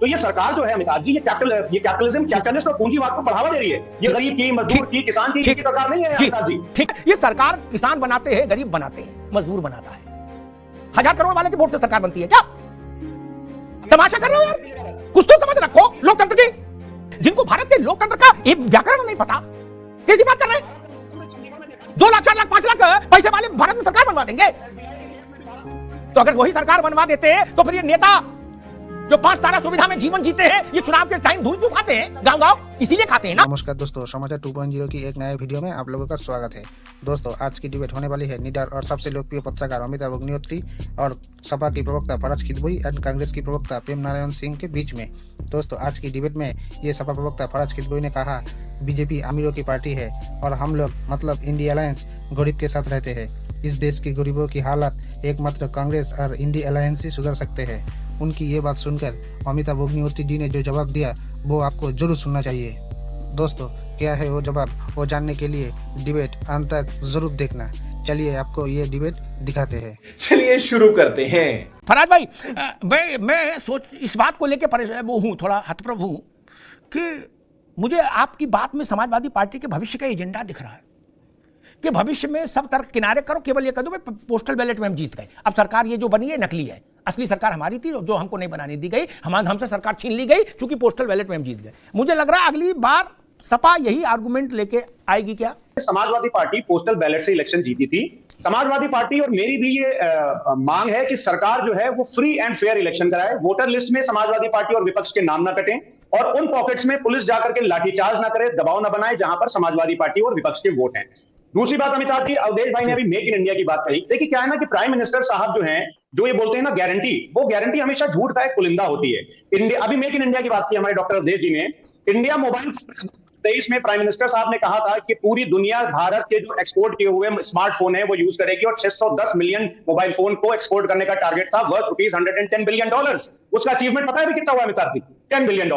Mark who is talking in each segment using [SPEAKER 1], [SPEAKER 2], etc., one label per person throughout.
[SPEAKER 1] तो ये सरकार जो है अमिताभ जी, ये कैपिटलिज्म, कैपिटलिस्ट और पूंजीवाद को बढ़ावा दे रही है। ये गरीब की, मजदूर की, किसान की सरकार नहीं है अमिताभ जी।
[SPEAKER 2] ठीक, ये सरकार किसान बनाते हैं, गरीब बनाते हैं, मजदूर बनाता है। 1000 करोड़ वाले के वोट से सरकार बनती है क्या? तमाशा कर रहे हो यार, कुछ तो समझ रखो लोकतंत्र की। जिनको भारत के लोकतंत्र का एक व्याकरण नहीं पता, कैसी बात कर रहे हैं? 2 लाख 4 लाख 5 लाख पैसे वाले भारत में सरकार बनवा देंगे। तो अगर वही सरकार बनवा देते हैं तो फिर ये नेता जो 5 तारा सुविधा में जीवन जीते हैं, ये चुनाव के टाइम धूल क्यों खाते हैं? गांव-गांव इसीलिए खाते हैं ना।
[SPEAKER 3] नमस्कार दोस्तों, समाचार 2.0 की एक नए वीडियो में आप लोगों का स्वागत है। दोस्तों, आज की डिबेट होने वाली है निडर और सबसे लोकप्रिय पत्रकार अमिताभ अग्निहोत्री और सपा की प्रवक्ता फराज खिदवई एंड कांग्रेस की प्रवक्ता प्रेम नारायण सिंह के बीच में। दोस्तों, आज की डिबेट में ये सपा प्रवक्ता फराज खिदवई ने कहा, बीजेपी अमीरों की पार्टी है और हम लोग मतलब इंडिया अलायंस गरीब के साथ रहते हैं। इस देश के गरीबों की हालत एकमात्र कांग्रेस और इंडिया अलायंस ही सुधर सकते हैं। उनकी ये बात सुनकर अमिताभ अग्निहोत्री जी ने जो जवाब दिया वो आपको जरूर सुनना चाहिए। दोस्तों, क्या है वो जवाब, वो जानने के लिए डिबेट अंत तक जरूर देखना। चलिए आपको ये डिबेट दिखाते हैं।
[SPEAKER 4] चलिए शुरू करते हैं।
[SPEAKER 2] फराज भाई, मैं सोच इस बात को लेकर परेशान वो हूँ, थोड़ा हतप्रभ हूँ कि मुझे आपकी बात में समाजवादी पार्टी के भविष्य का एजेंडा दिख रहा है कि भविष्य में सब तर्क किनारे करो, केवल ये कह दो पोस्टल बैलेट में हम जीत गए। अब सरकार ये जो बनी है नकली है, असली सरकार हमारी थी जो हमको नहीं बनाने दी गई, हमसे सरकार छीन ली गई क्योंकि पोस्टल बैलेट में हम जीत गए। मुझे लग रहा है अगली बार सपा यही आर्गुमेंट लेके आएगी क्या?
[SPEAKER 1] समाजवादी पार्टी पोस्टल बैलेट से इलेक्शन जीती थी। समाजवादी पार्टी और मेरी भी ये मांग है कि सरकार जो है वो फ्री एंड फेयर इलेक्शन कराए। वोटर लिस्ट में समाजवादी पार्टी और विपक्ष के नाम ना कटें और उन पॉकेट्स में पुलिस जाकर के लाठीचार्ज ना करे, दबाव ना बनाए जहां पर समाजवादी पार्टी और विपक्ष के वोट हैं। दूसरी बात, अमिताभ जी, अवधेश भाई ने अभी मेक इन इंडिया की बात कही। देखिए क्या है ना कि प्राइम मिनिस्टर साहब जो हैं, जो ये बोलते हैं ना गारंटी, वो गारंटी हमेशा झूठ का एक पुलिंदा होती है। इंडिया, अभी मेक इन इंडिया की बात की हमारे डॉक्टर अवधेश जी ने। इंडिया मोबाइल 23 में प्राइम मिनिस्टर साहब ने कहा था कि पूरी दुनिया भारत के जो एक्सपोर्ट किए हुए स्मार्टफोन है वो यूज करेगी और 610 मिलियन मोबाइल फोन को एक्सपोर्ट करने का टारगेट था, वर्थ $110 बिलियन। उसका अचीवमेंट पता है भी कितना हुआ अमिताभ जी? $10 बिलियन।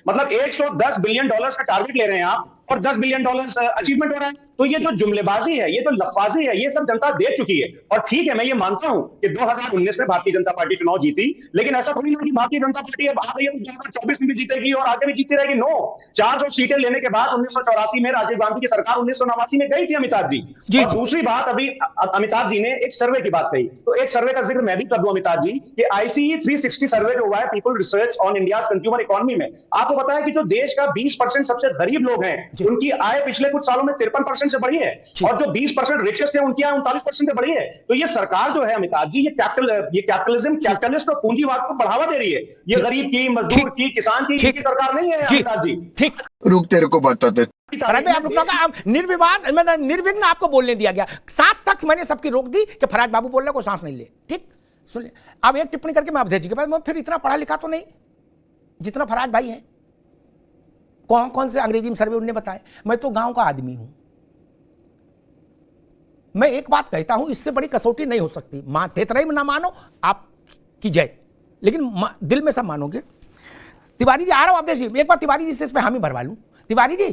[SPEAKER 1] मतलब $110 बिलियन का टारगेट ले रहे हैं आप और $10 बिलियन अचीवमेंट हो रहा है। तो ये जो जुमलेबाजी है, ये जो लफाजी है, ये सब जनता देख चुकी है। और ठीक है, मैं ये मानता हूं कि 2019 में भारतीय जनता पार्टी चुनाव जीती, लेकिन ऐसा थोड़ी ना कि भारतीय जनता पार्टी अब आ गई है 2024 में भी जीतेगी और आगे भी जीती रहेगी। नो, 400 सीटें लेने के बाद 1984 में राजीव गांधी की सरकार 1989 में गई थी अमिताभ जी। और दूसरी बात, अभी अमिताभ जी ने एक सर्वे की बात कही, तो एक सर्वे का जिक्र मैं भी कर दूं अमिताभ जी, कि ICE 360 सर्वे जो हुआ है people research on India consumer economy में, आपको पता है कि जो देश का 20% सबसे गरीब लोग हैं, उनकी आय पिछले कुछ सालों में 53% से बढ़ी है और जो 20% रिचेस्ट है उनकी आय 39% से बढ़ी है। तो ये सरकार जो है अमिताभ जी, ये कैपिटलिज्म, कैपिटलिस्ट और पूंजीवाद को बढ़ावा दे रही है। ये गरीब की, मजदूर की, किसान की सरकार नहीं है अमिताभ जी।
[SPEAKER 2] ठीक,
[SPEAKER 3] रुक, तेरे को बताते
[SPEAKER 2] आप रुकना, निर्विवाद निर्विघ्न आपको बोलने दिया गया। सांस तक मैंने सबकी रोक दी कि फराज बाबू बोल रहे को सांस नहीं ले। ठीक, सुन ले। अब एक टिप्पणी करके मैं अवधेश जी के पास, मैं फिर इतना पढ़ा लिखा तो नहीं जितना फराज भाई है। कौन कौन से अंग्रेजी में सर्वे उन्होंने बताए, मैं तो गांव का आदमी हूं। मैं एक बात कहता हूं, इससे बड़ी कसौटी नहीं हो सकती। तेतराई में ना मानो आप की जय, लेकिन दिल में सब मानोगे। तिवारी जी, आ रहा हूं अवधेश जी, एक बार तिवारी जी से इस पे हामी भरवा लूं। तिवारी जी,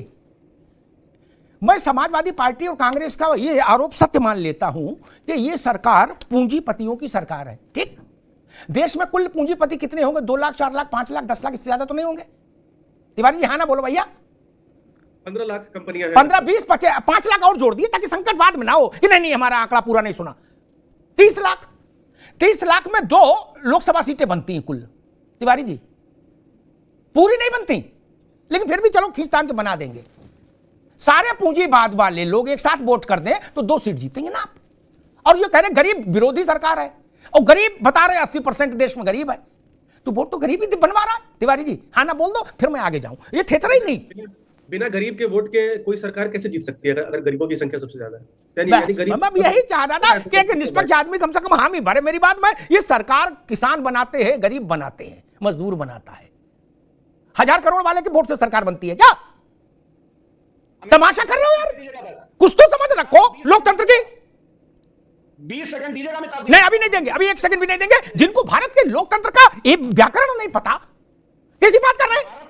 [SPEAKER 2] मैं समाजवादी पार्टी और कांग्रेस का ये आरोप सत्य मान लेता हूं कि ये सरकार पूंजीपतियों की सरकार है। ठीक, देश में कुल पूंजीपति कितने होंगे? 2 लाख 4 लाख 5 लाख 10 लाख, इससे ज्यादा तो नहीं होंगे। तिवारी जी हाँ ना बोलो भैया।
[SPEAKER 4] 15 लाख कंपनियां,
[SPEAKER 2] 15 20 5 लाख और जोड़ दिए ताकि संकट बाद में ना हो कि नहीं हमारा आंकड़ा पूरा नहीं सुना। 30 लाख में 2 लोकसभा सीटें बनती हैं कुल। तिवारी जी, पूरी नहीं बनती, लेकिन फिर भी चलो खींचतान के बना देंगे। सारे पूंजीवाद वाले लोग एक साथ वोट कर दें तो 2 सीट जीतेंगे ना आप। और ये कह रहे गरीब विरोधी सरकार है, और गरीब बता रहे 80% देश में गरीब है, तो वोट तो गरीब ही बनवा रहा है। तिवारी जी हाँ ना बोल दो, फिर मैं आगे जाऊं। ये थेतरा ही नहीं।
[SPEAKER 4] बिना गरीब के वोट के कोई सरकार कैसे जीत सकती है अगर गरीबों की संख्या सबसे ज्यादा है?
[SPEAKER 2] मैं यही चाह रहा था कि एक निष्पक्ष आदमी कम से कम हामी भरे मेरी बात में। ये सरकार किसान बनाते हैं, गरीब बनाते हैं, मजदूर बनाता है। 1000 करोड़ वाले के वोट से सरकार बनती है क्या? तमाशा कर रहे हो यार, कुछ तो समझ रखो लोकतंत्र की।
[SPEAKER 1] 20 सेकंड दीजिएगा।
[SPEAKER 2] नहीं, अभी नहीं देंगे, अभी 1 सेकंड भी नहीं देंगे। जिनको भारत के लोकतंत्र का एक व्याकरण नहीं पता, कैसी बात कर रहे हैं?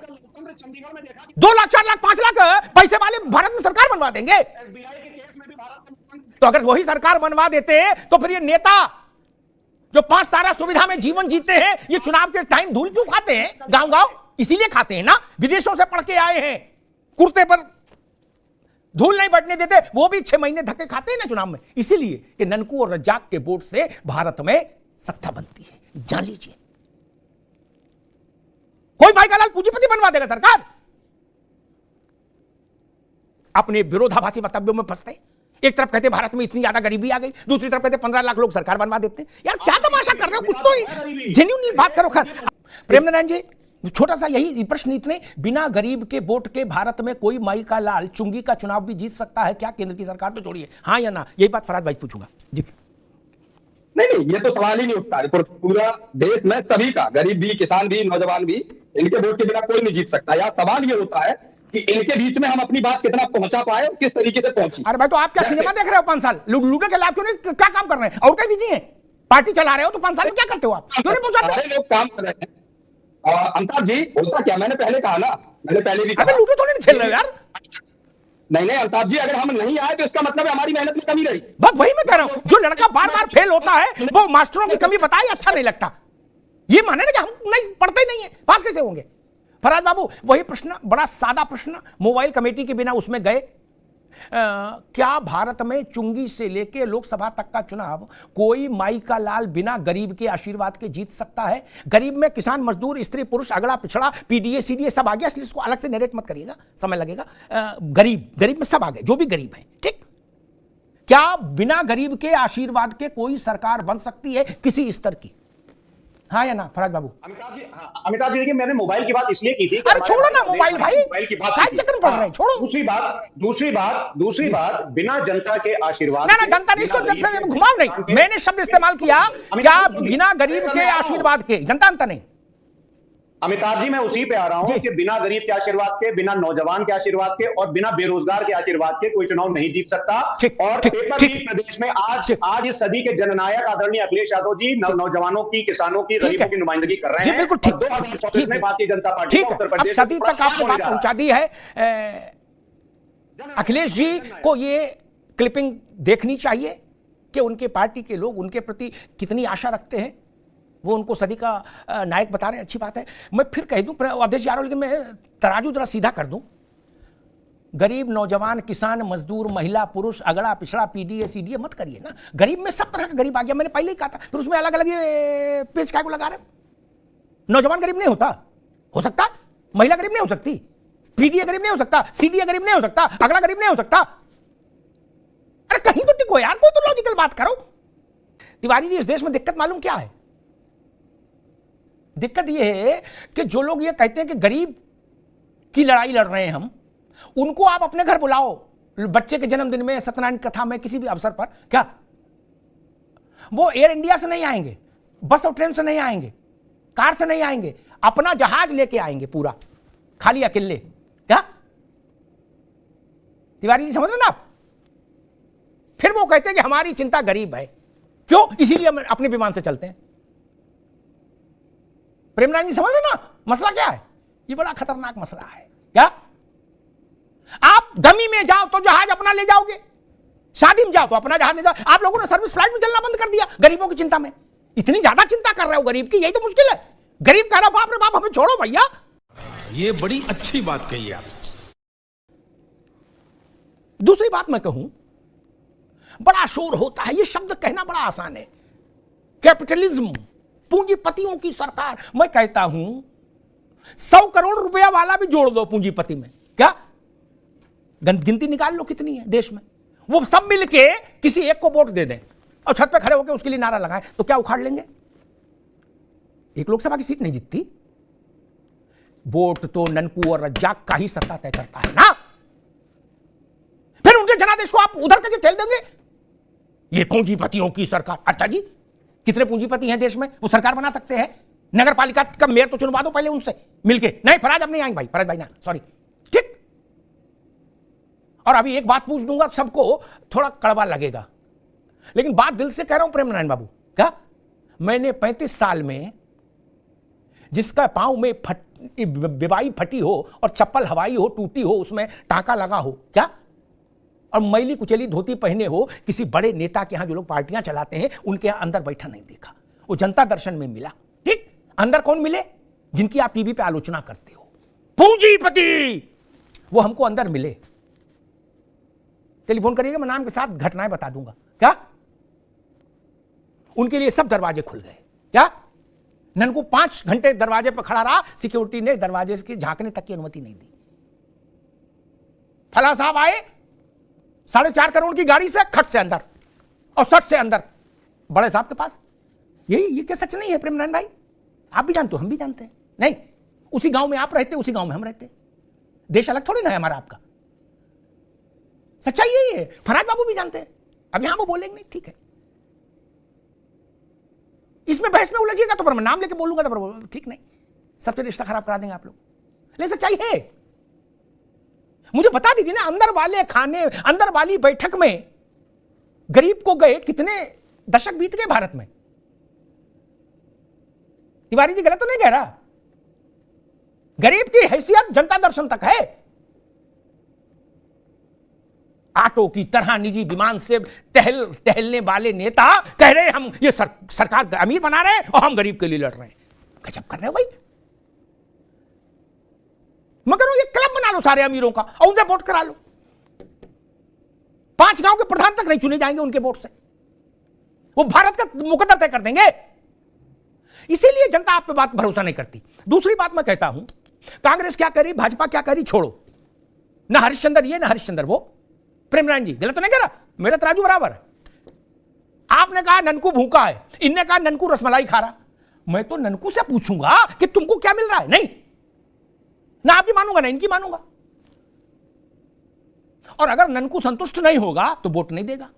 [SPEAKER 2] 2 लाख 4 लाख 5 लाख पैसे वाले भारत में सरकार बनवा देंगे।
[SPEAKER 1] FBI के केस में भी भारत,
[SPEAKER 2] तो अगर वही सरकार बनवा देते तो फिर ये नेता जो 5 तारा सुविधा में जीवन जीते हैं, ये चुनाव के टाइम धूल क्यों खाते हैं गांव गांव? इसीलिए खाते हैं ना, विदेशों से पढ़ के आए हैं, कुर्ते पर धूल नहीं बढ़ने देते, वो भी 6 महीने धक्के खाते हैं ना चुनाव में, इसीलिए कि ननकू और रज्जाक के वोट से भारत में सत्ता बनती है। जान लीजिए, कोई भाई का लाल पूंजीपति बनवा देगा सरकार? अपने विरोधाभासी वक्तव्यों में फंसते, एक तरफ कहते भारत में इतनी ज्यादा गरीबी आ गई, दूसरी तरफ कहते 15 लाख लोग सरकार बनवा देते हैं। यार क्या तमाशा कर रहे हो? कुछ तो जेन्युइनली बात करो। खैर, प्रेम नारायण जी, छोटा सा यही प्रश्न, इतने बिना गरीब के वोट के भारत में कोई माई का लाल चुंगी का चुनाव भी जीत सकता है क्या? केंद्र की सरकार तो छोड़िए, हाँ या ना, यही बात फराज भाई पूछूंगा जी।
[SPEAKER 5] नहीं, ये तो सवाल ही नहीं उठता। पूरा देश में सभी का, गरीब भी, किसान भी, नौजवान भी, इनके वोट के बिना कोई नहीं जीत सकता। यार सवाल ये होता है कि इनके बीच में हम अपनी बात कितना पहुंचा पाए और किस तरीके से पहुंची।
[SPEAKER 2] अरे भाई, तो आप क्या सिनेमा देख रहे हो 5 साल? लूडो के लाभ क्यों नहीं, क्या काम कर रहे हैं? और कहीं बिजी हैं, पार्टी चला रहे हो, तो 5 साल में क्या करते हो आप? क्यों नहीं पहुंचाते?
[SPEAKER 5] लोग काम कर रहे हैं। अमिताभ जी, होता क्या, मैंने पहले कहा ना, मैंने पहले भी कहा,
[SPEAKER 2] लूडो थोड़ी नहीं खेल रहे हो यार।
[SPEAKER 5] नहीं अमिताभ जी, अगर हम नहीं आए तो इसका मतलब है हमारी मेहनत में कमी रही।
[SPEAKER 2] बस वही मैं कह रहा हूं, जो लड़का बार बार फेल होता है वो मास्टरों की कमी बताए अच्छा नहीं लगता। ये माने ना कि हम नहीं पढ़ते नहीं है, पास कैसे होंगे? फराज बाबू, वही प्रश्न, बड़ा सादा प्रश्न, मोबाइल कमेटी के बिना उसमें गए। क्या भारत में चुंगी से लेके लोकसभा तक का चुनाव कोई माई का लाल बिना गरीब के आशीर्वाद के जीत सकता है? गरीब में किसान, मजदूर, स्त्री, पुरुष, अगड़ा पिछड़ा, पीडीए, सीडीए सब आ गया, इसलिए इसको अलग से नरेट मत करिएगा, समय लगेगा। गरीब में सब आ गए, जो भी गरीब हैं, ठीक? क्या बिना गरीब के आशीर्वाद के कोई सरकार बन सकती है किसी स्तर की? हाँ या ना फराज बाबू?
[SPEAKER 1] अमिताभ जी, देखिए, मैंने मोबाइल की बात इसलिए की थी।
[SPEAKER 2] अरे छोड़ो ना मोबाइल भाई,
[SPEAKER 1] मोबाइल की बात,
[SPEAKER 2] क्या चक्कर पड़ रहे हैं, छोड़ो।
[SPEAKER 1] दूसरी बात, बिना जनता के आशीर्वाद,
[SPEAKER 2] ना जनता ने इसको घुमाओ नहीं, मैंने शब्द इस्तेमाल किया, क्या बिना गरीब के आशीर्वाद के? जनता नहीं।
[SPEAKER 1] अमिताभ जी, मैं उसी पे आ रहा हूं कि बिना गरीब के आशीर्वाद के, बिना नौजवान के आशीर्वाद के और बिना बेरोजगार के आशीर्वाद के कोई चुनाव नहीं जीत सकता। और पेपर लीक प्रदेश में आज इस सदी के जननायक आदरणीय अखिलेश यादव जी नौजवानों की, किसानों की, गरीबों की नुमाइंदगी कर रहे हैं।
[SPEAKER 2] बिल्कुल ठीक,
[SPEAKER 1] 2024 में भारतीय जनता पार्टी उत्तर प्रदेश
[SPEAKER 2] सदी तक आपने बात पहुंचा दी है। अखिलेश जी को ये क्लिपिंग देखनी चाहिए कि उनके पार्टी के लोग उनके प्रति कितनी आशा रखते हैं, वो उनको सदी का नायक बता रहे हैं, अच्छी बात है। मैं फिर कह दूं, अध्यक्ष यारों, लेकिन मैं तराजू जरा सीधा कर दूं। गरीब, नौजवान, किसान, मजदूर, महिला, पुरुष, अगड़ा पिछड़ा, पीडीए, सीडीए मत करिए ना। गरीब में सब तरह का गरीब आ गया, मैंने पहले ही कहा था, फिर उसमें अलग अलग ये पेज काय को लगा रहे। नौजवान गरीब नहीं होता, हो सकता महिला गरीब नहीं हो सकती, पीडीए गरीब नहीं हो सकता, सीडीए गरीब नहीं हो सकता, अगला गरीब नहीं हो सकता। अरे कहीं तो टिको यार, कोई तो लॉजिकल बात करो। तिवारी जी, इस देश में दिक्कत मालूम क्या है? दिक्कत यह है कि जो लोग ये कहते हैं कि गरीब की लड़ाई लड़ रहे हैं हम, उनको आप अपने घर बुलाओ, बच्चे के जन्मदिन में, सत्यनारायण कथा में, किसी भी अवसर पर, क्या वो एयर इंडिया से नहीं आएंगे, बस और ट्रेन से नहीं आएंगे, कार से नहीं आएंगे, अपना जहाज लेके आएंगे पूरा, खाली अकेले? क्या तिवारी जी, समझ रहे ना आप? फिर वो कहते हैं कि हमारी चिंता गरीब है, क्यों? इसीलिए हम अपने विमान से चलते हैं। प्रेमनारायण जी, समझ रहे ना मसला क्या है? ये बड़ा खतरनाक मसला है। क्या आप डमी में जाओ तो जहाज अपना ले जाओगे, शादी में जाओ तो अपना जहाज ले जाओ। आप लोगों ने सर्विस फ्लाइट में चलना बंद कर दिया गरीबों की चिंता में। इतनी ज्यादा चिंता कर रहे हो गरीब की, यही तो मुश्किल है। गरीब कह रहा बाप रे बाप हमें छोड़ो भैया।
[SPEAKER 6] ये बड़ी अच्छी बात कही आप।
[SPEAKER 2] दूसरी बात मैं कहूं, बड़ा शोर होता है, ये शब्द कहना बड़ा आसान है, कैपिटलिज्म, पूंजीपतियों की सरकार। मैं कहता हूं 100 करोड़ रुपया वाला भी जोड़ दो पूंजीपति में, क्या गिनती निकाल लो कितनी है देश में, वो सब मिलके किसी एक को वोट दे दें और छत पे खड़े होकर उसके लिए नारा लगाएं, तो क्या उखाड़ लेंगे? एक लोकसभा की सीट नहीं जीतती। वोट तो ननकू और रज्जाक का ही सत्ता तय करता है ना। फिर उनके जनादेश को आप उधर कैसे ठेल देंगे? ये पूंजीपतियों की सरकार। अच्छा जी, कितने पूंजीपति हैं देश में, वो सरकार बना सकते हैं? नगर पालिका का मेयर तो चुनवा दो पहले उनसे मिलके। नहीं फराज अब नहीं आएंगे भाई, फराज भाई ना, सॉरी, ठीक। और अभी एक बात पूछ दूंगा, सबको थोड़ा कड़वा लगेगा, लेकिन बात दिल से कह रहा हूं प्रेम नारायण बाबू। क्या मैंने 35 साल में जिसका पांव में बेबाई फटी हो और चप्पल हवाई हो, टूटी हो, उसमें टांका लगा हो, क्या, और मैली कुचली धोती पहने हो, किसी बड़े नेता के यहां जो लोग पार्टियां चलाते हैं उनके यहां अंदर बैठा नहीं देखा। वो जनता दर्शन में मिला। ठीक, अंदर कौन मिले? जिनकी आप टीवी पे आलोचना करते हो, पूंजीपति, वो हमको अंदर मिले। टेलीफोन करिएगा, मैं नाम के साथ घटनाएं बता दूंगा। क्या उनके लिए सब दरवाजे खुल गए? क्या ननकू 5 घंटे दरवाजे पर खड़ा रहा, सिक्योरिटी ने दरवाजे से झांकने तक की अनुमति नहीं दी। फला साहब आए 4.5 करोड़ की गाड़ी से खट से अंदर और सट से अंदर बड़े साहब के पास। ये क्या सच नहीं है प्रेम नारायण भाई? आप भी जानते हो, हम भी जानते हैं। नहीं, उसी गांव में आप रहते, उसी गांव में हम रहते, देश अलग थोड़ी ना है हमारा आपका। सच्चाई यही है, फराज बाबू भी जानते हैं। अब यहां वो बोलेंगे नहीं, ठीक है, इसमें बहस में उलझिएगा तो मैं नाम लेके बोलूंगा तो ठीक नहीं, सबसे रिश्ता खराब करा देंगे आप लोग। लेकिन सच्चाई है, मुझे बता दीजिए ना, अंदर वाले खाने, अंदर वाली बैठक में गरीब को गए कितने दशक बीत गए भारत में? तिवारी जी गलत तो नहीं कह रहा? गरीब की हैसियत जनता दर्शन तक है। आटो की तरह निजी विमान से टहलने वाले नेता कह रहे हम ये सरकार अमीर बना रहे हैं और हम गरीब के लिए लड़ रहे हैं। गजब कर रहे हो भाई। मगर ये क्लब बना लो सारे अमीरों का और उनसे वोट करा लो। 5 गांव के प्रधान तक नहीं चुने जाएंगे उनके वोट से, वो भारत का मुकद्दर तय कर देंगे। इसीलिए जनता आप पे बात भरोसा नहीं करती। दूसरी बात मैं कहता हूं, कांग्रेस क्या करी, भाजपा क्या करी, छोड़ो ना, हरिश्चंद्र ये ना हरिश्चंद्र वो। प्रेम नारायण जी गलत तो नहीं कह रहा, मेरा तराजू बराबर है। आपने कहा ननकू भूखा है, इनने कहा ननकू रसमलाई खा रहा। मैं तो ननकू से पूछूंगा कि तुमको क्या मिल रहा है? नहीं, ना आपकी मानूंगा ना इनकी मानूंगा। और अगर ननकू संतुष्ट नहीं होगा तो वोट नहीं देगा।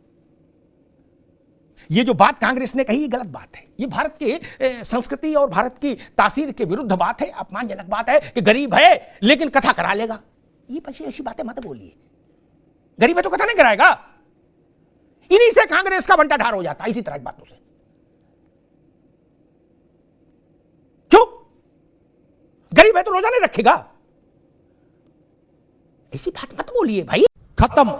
[SPEAKER 2] ये जो बात कांग्रेस ने कही, ये गलत बात है। ये भारत के संस्कृति और भारत की तासीर के विरुद्ध बात है, अपमानजनक बात है कि गरीब है लेकिन कथा करा लेगा। ये पीछे ऐसी बातें मत बोलिए। गरीब है तो कथा नहीं कराएगा। इन्हीं से कांग्रेस का बंटाढार हो जाता है, इसी तरह की बातों से। क्यों? गरीब है तो रोजा नहीं रखेगा, ऐसी बात मत बोलिए भाई।
[SPEAKER 6] खत्म।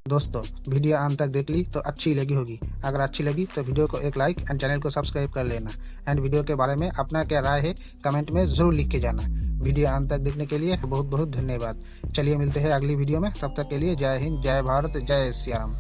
[SPEAKER 3] दोस्तों वीडियो अंत तक देख ली तो अच्छी लगी होगी। अगर अच्छी लगी तो वीडियो को एक लाइक एंड चैनल को सब्सक्राइब कर लेना। एंड वीडियो के बारे में अपना क्या राय है कमेंट में जरूर लिख के जाना। वीडियो अंत तक देखने के लिए बहुत बहुत धन्यवाद। चलिए मिलते हैं अगली वीडियो में, तब तक के लिए जय हिंद, जय भारत, जय सिया राम।